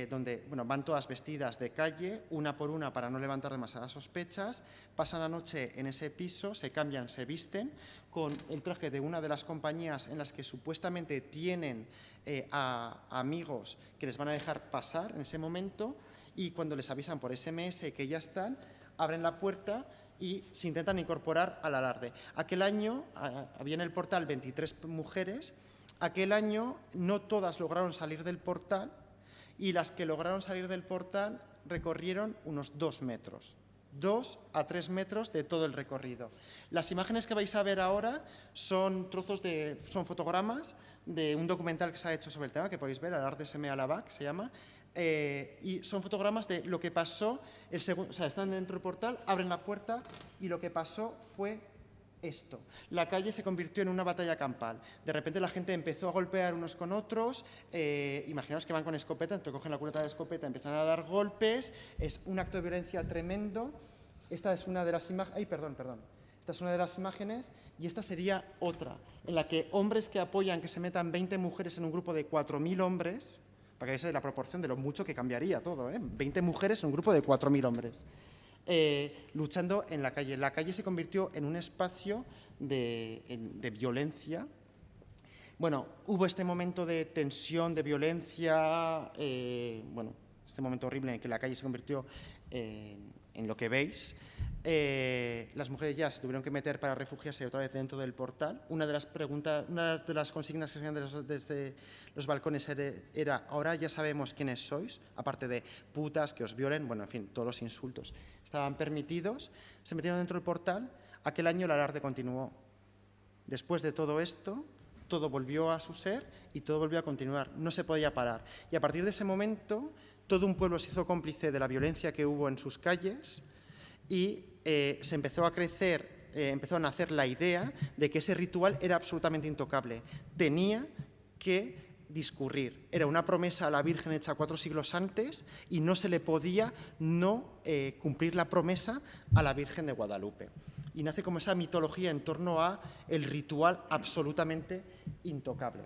Speaker 1: donde van todas vestidas de calle, una por una para no levantar demasiadas sospechas, pasan la noche en ese piso, se cambian, se visten con el traje de una de las compañías en las que supuestamente tienen a amigos que les van a dejar pasar en ese momento y cuando les avisan por SMS que ya están, abren la puerta y se intentan incorporar al alarde. Aquel año había en el portal 23 mujeres, aquel año no todas lograron salir del portal y las que lograron salir del portal recorrieron unos 2 metros. 2 a 3 metros de todo el recorrido. Las imágenes que vais a ver ahora son fotogramas de un documental que se ha hecho sobre el tema, que podéis ver, Alarde Seme Alabac se llama, y son fotogramas de lo que pasó, están dentro del portal, abren la puerta y lo que pasó fue esto. La calle se convirtió en una batalla campal. De repente la gente empezó a golpear unos con otros, imaginaos que van con escopeta, entonces cogen la culata de escopeta, empiezan a dar golpes, es un acto de violencia tremendo. Esta es una de las imágenes, Esta es una de las imágenes y esta sería otra, en la que hombres que apoyan que se metan 20 mujeres en un grupo de 4.000 hombres, para que veáis la proporción de lo mucho que cambiaría todo, 20 mujeres en un grupo de 4.000 hombres. Luchando en la calle. La calle se convirtió en un espacio de violencia. Bueno, hubo este momento de tensión, de violencia, este momento horrible en que la calle se convirtió en lo que veis. las mujeres ya se tuvieron que meter para refugiarse otra vez dentro del portal. Una de las consignas que se hacían desde los balcones era ahora ya sabemos quiénes sois, aparte de putas, que os violen, bueno, en fin, todos los insultos estaban permitidos. Se metieron dentro del portal. Aquel año el alarde continuó. Después de todo esto, todo volvió a su ser y todo volvió a continuar. No se podía parar. Y a partir de ese momento, todo un pueblo se hizo cómplice de la violencia que hubo en sus calles y se empezó a crecer, empezó a nacer la idea de que ese ritual era absolutamente intocable. Tenía que discurrir. Era una promesa a la Virgen hecha 4 siglos antes y no se le podía no cumplir la promesa a la Virgen de Guadalupe. Y nace como esa mitología en torno a el ritual absolutamente intocable.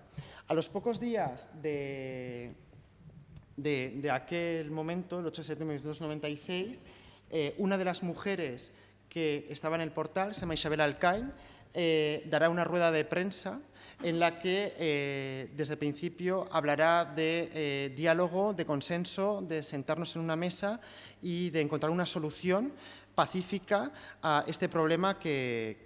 Speaker 1: A los pocos días de aquel momento, el 8 de septiembre de 1996, una de las mujeres que estaba en el portal, se llama Isabel Alcain, dará una rueda de prensa en la que desde el principio hablará de diálogo, de consenso, de sentarnos en una mesa y de encontrar una solución pacífica a este problema que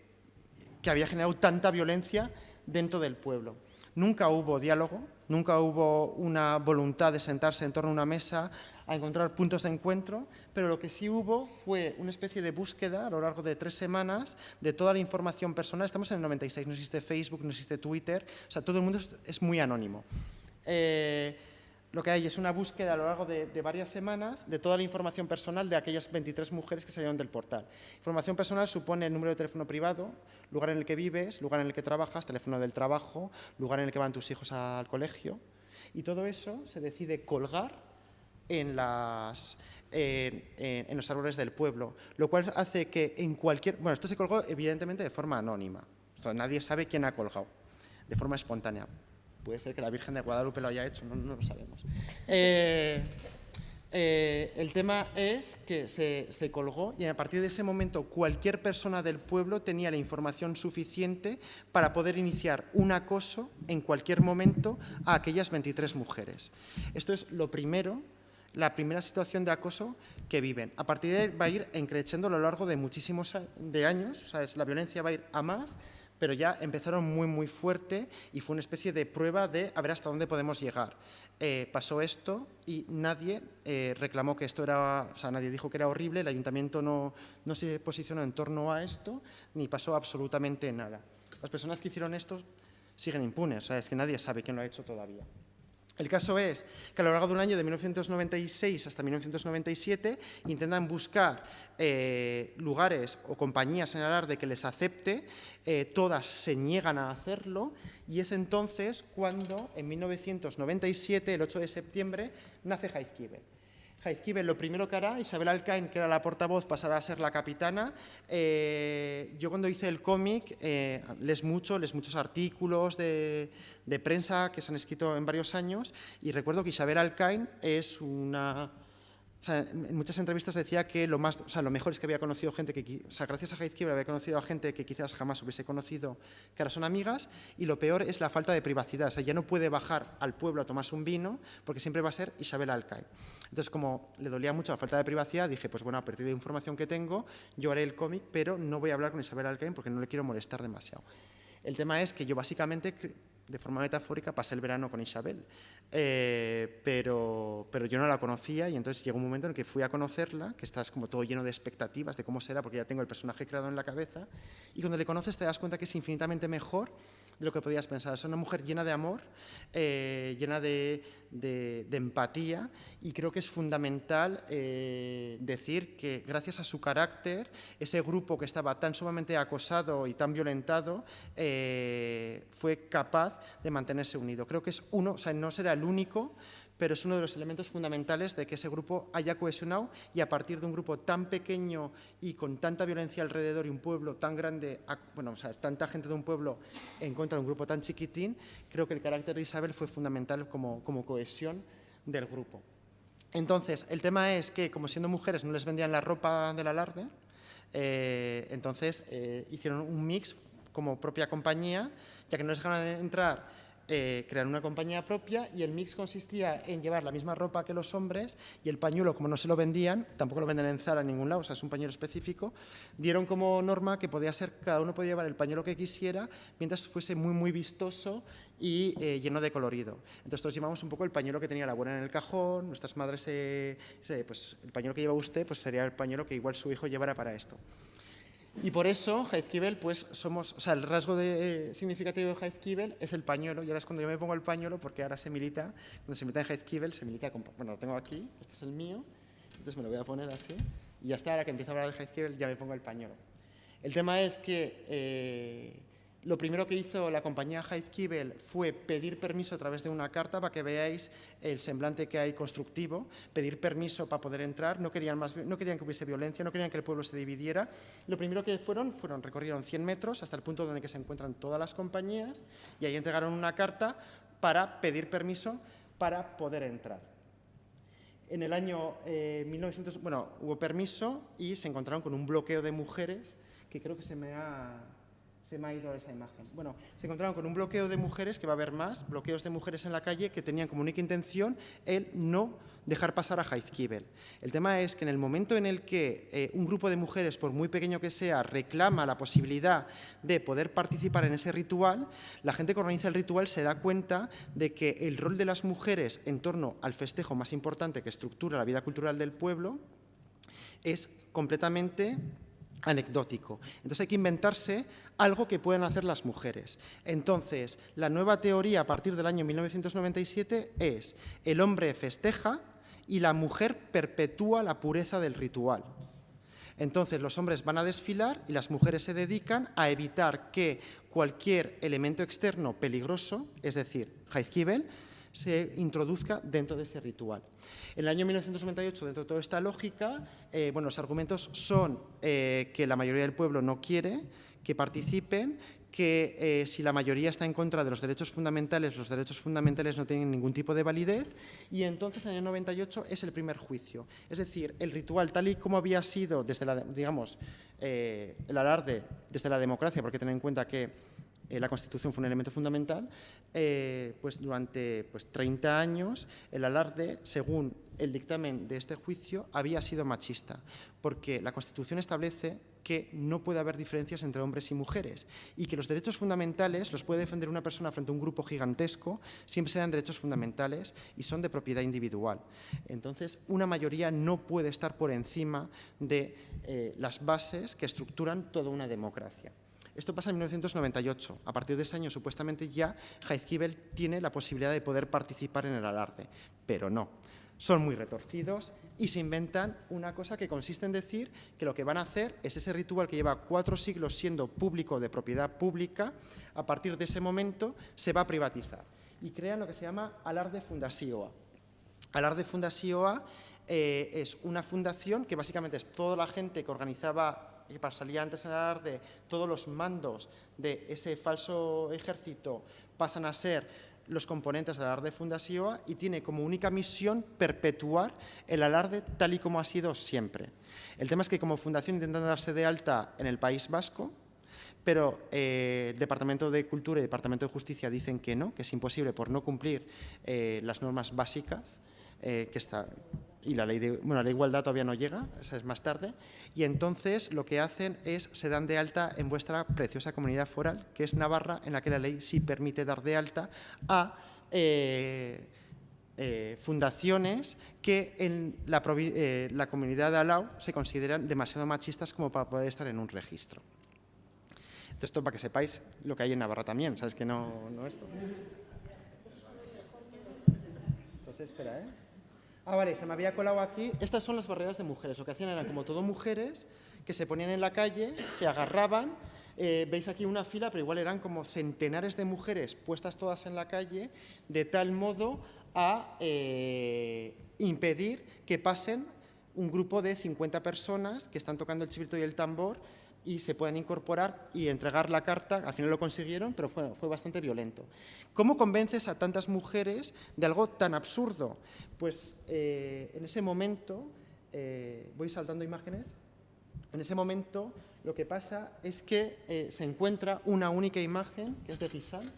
Speaker 1: había generado tanta violencia dentro del pueblo. Nunca hubo diálogo, nunca hubo una voluntad de sentarse en torno a una mesa a encontrar puntos de encuentro, pero lo que sí hubo fue una especie de búsqueda a lo largo de 3 semanas de toda la información personal. Estamos en el 96, no existe Facebook, no existe Twitter, o sea, todo el mundo es muy anónimo. Lo que hay es una búsqueda a lo largo de varias semanas de toda la información personal de aquellas 23 mujeres que salieron del portal. Información personal supone el número de teléfono privado, lugar en el que vives, lugar en el que trabajas, teléfono del trabajo, lugar en el que van tus hijos al colegio, y todo eso se decide colgar en los árboles del pueblo, lo cual hace que en cualquier... Bueno, esto se colgó evidentemente de forma anónima, o sea, nadie sabe quién ha colgado, de forma espontánea. Puede ser que la Virgen de Guadalupe lo haya hecho, no lo sabemos. El tema es que se colgó y a partir de ese momento cualquier persona del pueblo tenía la información suficiente para poder iniciar un acoso en cualquier momento a aquellas 23 mujeres. Esto es lo primero, la primera situación de acoso que viven. A partir de ahí va a ir creciendo a lo largo de muchísimos años, o sea, la violencia va a ir a más, pero ya empezaron muy fuerte y fue una especie de prueba de a ver hasta dónde podemos llegar. Pasó esto y nadie reclamó que esto era, o sea, nadie dijo que era horrible, el ayuntamiento no se posicionó en torno a esto, ni pasó absolutamente nada. Las personas que hicieron esto siguen impunes, o sea, es que nadie sabe quién lo ha hecho todavía. El caso es que a lo largo de un año, de 1996 hasta 1997, intentan buscar lugares o compañías en Alarde que les acepte, todas se niegan a hacerlo y es entonces cuando, en 1997, el 8 de septiembre, nace Jaizkibel. Jaizkibel lo primero que hará, Isabel Alcain, que era la portavoz, pasará a ser la capitana. Yo cuando hice el cómic, lees muchos artículos de prensa que se han escrito en varios años y recuerdo que Isabel Alcain es una... O sea, en muchas entrevistas decía que lo mejor es que había conocido gente que, o sea, gracias a Jaizkibel había conocido a gente que quizás jamás hubiese conocido, que ahora son amigas, y lo peor es la falta de privacidad. O sea, ya no puede bajar al pueblo a tomarse un vino porque siempre va a ser Isabel Alcain. Entonces, como le dolía mucho la falta de privacidad, dije, pues bueno, a partir de la información que tengo, yo haré el cómic, pero no voy a hablar con Isabel Alcain porque no le quiero molestar demasiado. El tema es que yo básicamente, de forma metafórica, pasé el verano con Isabel, pero yo no la conocía y entonces llegó un momento en el que fui a conocerla, que estás como todo lleno de expectativas de cómo será, porque ya tengo el personaje creado en la cabeza, y cuando le conoces te das cuenta que es infinitamente mejor de lo que podías pensar. Es una mujer llena de amor, llena de empatía, y creo que es fundamental decir que gracias a su carácter, ese grupo que estaba tan sumamente acosado y tan violentado fue capaz de mantenerse unido. Creo que es uno, o sea, no será el único, pero es uno de los elementos fundamentales de que ese grupo haya cohesionado y a partir de un grupo tan pequeño y con tanta violencia alrededor y un pueblo tan grande, bueno, o sea, tanta gente de un pueblo en contra de un grupo tan chiquitín, creo que el carácter de Isabel fue fundamental como cohesión del grupo. Entonces, el tema es que, como siendo mujeres no les vendían la ropa del Alarde, entonces hicieron un mix como propia compañía, ya que no les dejaban entrar crear una compañía propia y el mix consistía en llevar la misma ropa que los hombres y el pañuelo, como no se lo vendían, tampoco lo venden en Zara en ningún lado, o sea, es un pañuelo específico, dieron como norma que podía ser, cada uno podía llevar el pañuelo que quisiera mientras fuese muy, muy vistoso y lleno de colorido. Entonces todos llevamos un poco el pañuelo que tenía la abuela en el cajón, nuestras madres, pues el pañuelo que lleva usted pues sería el pañuelo que igual su hijo llevara para esto. Y por eso, Jaizkibel, pues somos, o sea, el rasgo significativo de Jaizkibel es el pañuelo, y ahora es cuando yo me pongo el pañuelo, porque ahora se milita, cuando se milita en Jaizkibel, se milita con, bueno, lo tengo aquí, este es el mío, entonces me lo voy a poner así, y hasta ahora que empiezo a hablar de Jaizkibel ya me pongo el pañuelo. El tema es que lo primero que hizo la compañía Jaizkibel fue pedir permiso a través de una carta para que veáis el semblante que hay constructivo, pedir permiso para poder entrar, no querían que hubiese violencia, no querían que el pueblo se dividiera. Lo primero que recorrieron 100 metros hasta el punto donde se encuentran todas las compañías y ahí entregaron una carta para pedir permiso para poder entrar. En el año 1900, bueno, hubo permiso y se encontraron con un bloqueo de mujeres, que creo que se me ha ido esa imagen. Bueno, se encontraron con un bloqueo de mujeres, que va a haber más, bloqueos de mujeres en la calle que tenían como única intención el no dejar pasar a Jaizkibel. El tema es que en el momento en el que un grupo de mujeres, por muy pequeño que sea, reclama la posibilidad de poder participar en ese ritual, la gente que organiza el ritual se da cuenta de que el rol de las mujeres en torno al festejo más importante que estructura la vida cultural del pueblo es completamente anecdótico. Entonces hay que inventarse algo que puedan hacer las mujeres. Entonces, la nueva teoría a partir del año 1997 es: el hombre festeja y la mujer perpetúa la pureza del ritual. Entonces, los hombres van a desfilar y las mujeres se dedican a evitar que cualquier elemento externo peligroso, es decir, Jaizkibel, se introduzca dentro de ese ritual. En el año 1998, dentro de toda esta lógica, bueno, los argumentos son que la mayoría del pueblo no quiere que participen, que si la mayoría está en contra de los derechos fundamentales no tienen ningún tipo de validez, y entonces en el año 98 es el primer juicio. Es decir, el ritual tal y como había sido desde el alarde desde la democracia, porque ten en cuenta que la Constitución fue un elemento fundamental, pues durante 30 años el alarde, según el dictamen de este juicio, había sido machista, porque la Constitución establece que no puede haber diferencias entre hombres y mujeres y que los derechos fundamentales los puede defender una persona frente a un grupo gigantesco, siempre serán derechos fundamentales y son de propiedad individual. Entonces, una mayoría no puede estar por encima de las bases que estructuran toda una democracia. Esto pasa en 1998. A partir de ese año, supuestamente, ya Jaizkibel tiene la posibilidad de poder participar en el alarde, pero no. Son muy retorcidos y se inventan una cosa que consiste en decir que lo que van a hacer es ese ritual que lleva 4 siglos siendo público, de propiedad pública, a partir de ese momento se va a privatizar. Y crean lo que se llama Alarde Fundazioa. Alarde Fundazioa es una fundación que básicamente es toda la gente que organizaba, que salía antes en el alarde, todos los mandos de ese falso ejército pasan a ser los componentes del alarde Fundazioa y tiene como única misión perpetuar el alarde tal y como ha sido siempre. El tema es que como fundación intentan darse de alta en el País Vasco, pero el Departamento de Cultura y el Departamento de Justicia dicen que no, que es imposible por no cumplir las normas básicas y la ley de igualdad todavía no llega, esa es más tarde, y entonces lo que hacen es se dan de alta en vuestra preciosa comunidad foral, que es Navarra, en la que la ley sí permite dar de alta a fundaciones que en la comunidad de Alau se consideran demasiado machistas como para poder estar en un registro. Entonces, esto para que sepáis lo que hay en Navarra también, ¿sabes? Que no esto. Entonces, espera, vale, se me había colado aquí. Estas son las barreras de mujeres. Lo que hacían eran como todo mujeres que se ponían en la calle, se agarraban. Veis aquí una fila, pero igual eran como centenares de mujeres puestas todas en la calle, de tal modo a impedir que pasen un grupo de 50 personas que están tocando el chivito y el tambor y se puedan incorporar y entregar la carta. Al final lo consiguieron, pero fue bastante violento. ¿Cómo convences a tantas mujeres de algo tan absurdo? Pues en ese momento, voy saltando imágenes, en ese momento lo que pasa es que se encuentra una única imagen, que es de Rizal.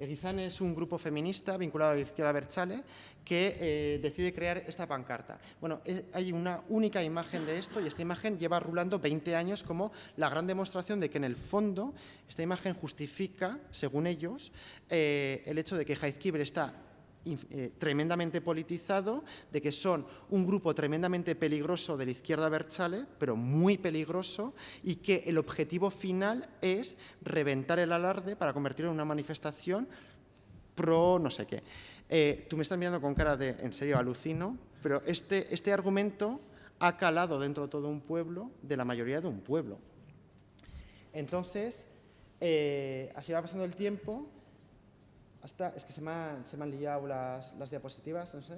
Speaker 1: Eguizan es un grupo feminista vinculado a la izquierda abertzale que decide crear esta pancarta. Bueno, hay una única imagen de esto y esta imagen lleva rulando 20 años como la gran demostración de que en el fondo esta imagen justifica, según ellos, el hecho de que Jaizkibel está tremendamente politizado, de que son un grupo tremendamente peligroso de la izquierda abertzale, pero muy peligroso, y que el objetivo final es reventar el alarde para convertirlo en una manifestación pro no sé qué. Tú me estás mirando con cara de, en serio, alucino, pero este argumento ha calado dentro de todo un pueblo, de la mayoría de un pueblo. Entonces, así va pasando el tiempo. Es que se me han liado las diapositivas, no sé.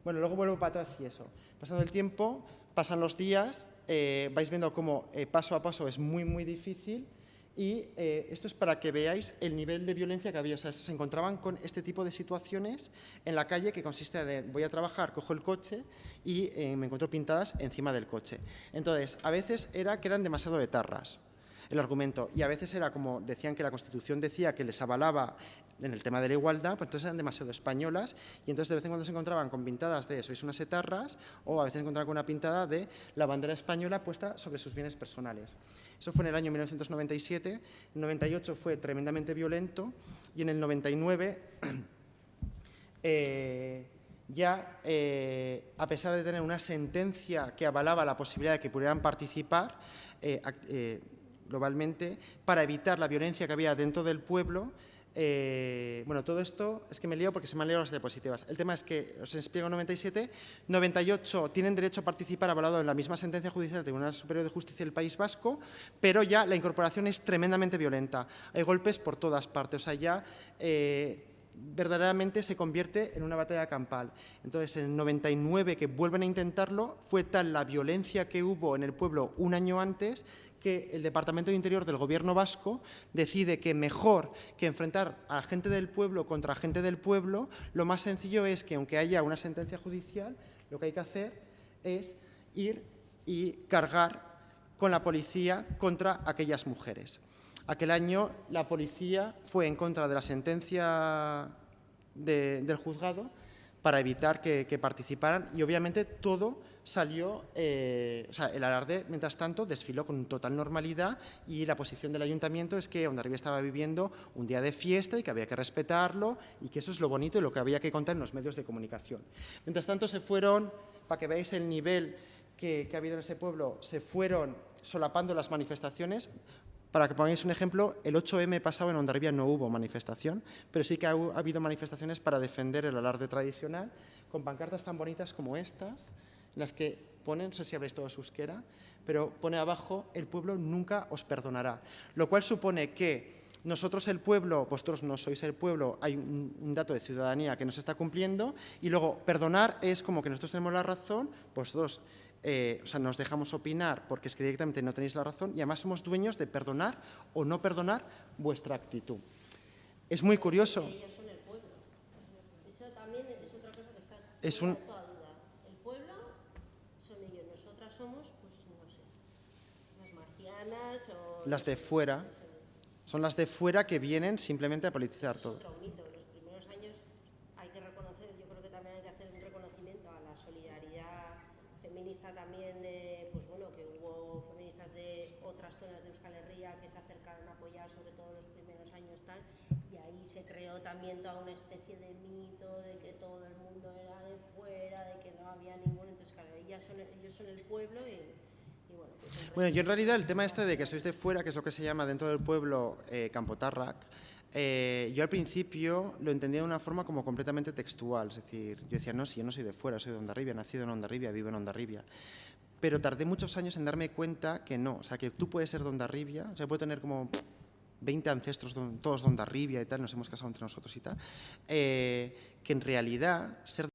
Speaker 1: Bueno, luego vuelvo para atrás y eso. Pasando el tiempo, pasan los días, vais viendo cómo paso a paso es muy, muy difícil y esto es para que veáis el nivel de violencia que había. O sea, se encontraban con este tipo de situaciones en la calle que consiste en voy a trabajar, cojo el coche y me encuentro pintadas encima del coche. Entonces, a veces era que eran demasiado etarras el argumento y a veces era como decían que la Constitución decía que les avalaba en el tema de la igualdad, pues entonces eran demasiado españolas y entonces de vez en cuando se encontraban con pintadas de sois unas etarras o a veces se encontraban con una pintada de la bandera española puesta sobre sus bienes personales. Eso fue en el año 1997, el 98 fue tremendamente violento y en el 99 a pesar de tener una sentencia que avalaba la posibilidad de que pudieran participar globalmente, para evitar la violencia que había dentro del pueblo. Bueno, todo esto es que me lío porque se me han liado las diapositivas. El tema es que os explico 97, 98 tienen derecho a participar avalado en la misma sentencia judicial del Tribunal Superior de Justicia del País Vasco, pero ya la incorporación es tremendamente violenta. Hay golpes por todas partes, o sea, ya verdaderamente se convierte en una batalla campal. Entonces, en el 99 que vuelven a intentarlo, fue tal la violencia que hubo en el pueblo un año antes que el Departamento de Interior del Gobierno vasco decide que mejor que enfrentar a gente del pueblo contra gente del pueblo, lo más sencillo es que, aunque haya una sentencia judicial, lo que hay que hacer es ir y cargar con la policía contra aquellas mujeres. Aquel año la policía fue en contra de la sentencia del juzgado para evitar que participaran y obviamente todo salió, o sea, el alarde, mientras tanto, desfiló con total normalidad y la posición del ayuntamiento es que Hondarribia estaba viviendo un día de fiesta y que había que respetarlo y que eso es lo bonito y lo que había que contar en los medios de comunicación. Mientras tanto se fueron, para que veáis el nivel que ha habido en este pueblo, se fueron solapando las manifestaciones. Para que pongáis un ejemplo, el 8M pasado en Hondarribia no hubo manifestación, pero sí que ha habido manifestaciones para defender el alarde tradicional, con pancartas tan bonitas como estas, en las que ponen, no sé si habréis todo euskera, pero pone abajo, el pueblo nunca os perdonará. Lo cual supone que nosotros el pueblo, vosotros no sois el pueblo, hay un dato de ciudadanía que no se está cumpliendo, y luego perdonar es como que nosotros tenemos la razón, vosotros o sea, nos dejamos opinar porque es que directamente no tenéis la razón y además somos dueños de perdonar o no perdonar vuestra actitud. Es muy curioso.
Speaker 2: Ellos son el pueblo. Eso también es otra cosa que está toda duda. El pueblo son ellos, nosotras somos, pues no sé, las marcianas o...
Speaker 1: Las de fuera. Son las de fuera que vienen simplemente a politizar todo.
Speaker 2: Otro mito. Los primeros años hay que reconocer, yo creo que también hay que hacer un reconocimiento a la solidaridad feminista también, pues bueno, que hubo feministas de otras zonas de Euskal Herria que se acercaron a apoyar sobre todo los primeros años tal, y ahí se creó también toda una especie de mito de que todo el mundo era de fuera, de que no había ninguno, entonces claro, ellos son el pueblo y bueno, pues
Speaker 1: bueno, yo en realidad el tema este de que sois de fuera, que es lo que se llama dentro del pueblo Campotarrak, yo al principio lo entendía de una forma como completamente textual, es decir, yo decía, no, si yo no soy de fuera, soy de Hondarribia, nacido en Hondarribia, vivo en Hondarribia. Pero tardé muchos años en darme cuenta que no, o sea, que tú puedes ser de Hondarribia, o sea, puede tener como 20 ancestros, todos de Hondarribia y tal, nos hemos casado entre nosotros y tal, que en realidad ser